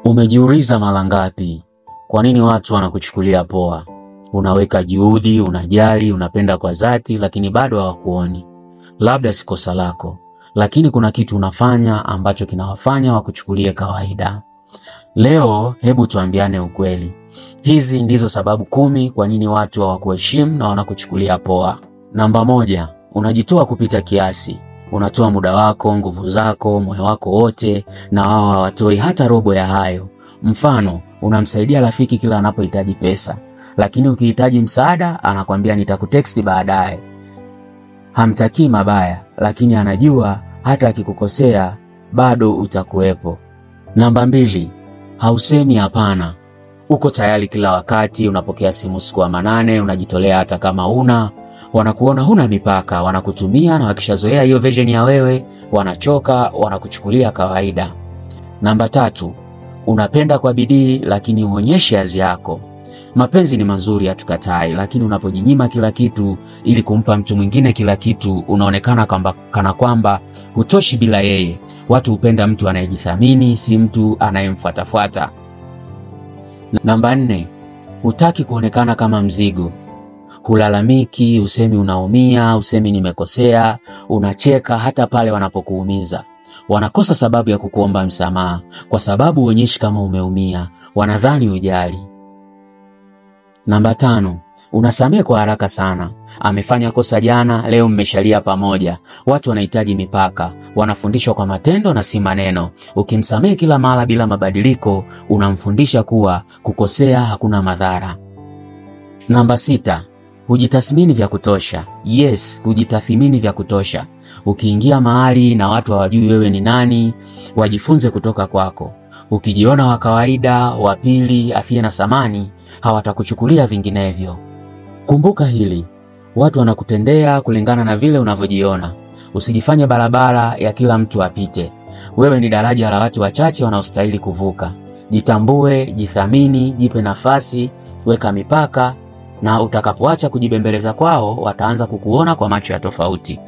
Umejiuliza mara ngapi kwa nini watu wanakuchukulia poa? Unaweka juhudi, unajali, unapenda kwa dhati, lakini bado hawakuoni. Labda si kosa lako, lakini kuna kitu unafanya ambacho kinawafanya wakuchukulie kawaida. Leo hebu tuambiane ukweli. Hizi ndizo sababu 10 kwa nini watu hawakuheshimu na wanakuchukulia poa. Namba 1, unajitoa kupita kiasi. Unatoa muda wako, nguvu zako, moyo wako wote, na wao hawatoi hata robo ya hayo. Mfano, unamsaidia rafiki kila anapohitaji pesa, lakini ukihitaji msaada anakuambia nitakutext baadaye. Hamtakii mabaya, lakini anajua hata akikukosea bado utakuwepo. Namba 2, hausemi hapana. Uko tayari kila wakati, unapokea simu usiku wa manane, unajitolea hata kama wanakuona huna mipaka, wanakutumia, na wakishazoea hiyo version ya wewe, wanachoka, wanakuchukulia kawaida. Namba 3, unapenda kwa bidii lakini uonyeshe hazi yako. Mapenzi ni mazuri, hatukatai, lakini unapojinyima kila kitu ili kumpa mtu mwingine kila kitu, unaonekana kana kwamba hutoshi bila yeye. Watu hupenda mtu anayejithamini, si mtu anayemfuatafuata. Namba 4, hutaki kuonekana kama mzigo. Hulalamiki, usemi unaumia, usemi nimekosea, unacheka hata pale wanapokuumiza. Wanakosa sababu ya kukuomba msamaha kwa sababu uonyeshi kama umeumia, wanadhani ujali. Namba 5, unasamehe kwa haraka sana. Amefanya kosa jana, leo mmeshalia pamoja. Watu wanahitaji mipaka, wanafundishwa kwa matendo na si maneno. Ukimsamehe kila mara bila mabadiliko, unamfundisha kuwa kukosea hakuna madhara. Namba 6, hujitathmini vya kutosha. Yes, hujitathmini vya kutosha. Ukiingia mahali na watu hawajui wewe ni nani, wajifunze kutoka kwako. Ukijiona wa kawaida, wa pili, asiye na thamani, hawatakuchukulia vinginevyo. Kumbuka hili, watu wanakutendea kulingana na vile unavyojiona. Usijifanye barabara ya kila mtu apite. Wewe ni daraja la watu wachache wanaostahili kuvuka. Jitambue, jithamini, jipe nafasi, weka mipaka, na utakapoacha kujibembeleza kwao, wataanza kukuona kwa macho ya tofauti.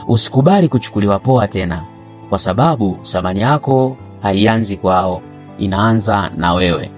Usikubali kuchukuliwa poa tena, kwa sababu thamani yako haianzi kwao, inaanza na wewe.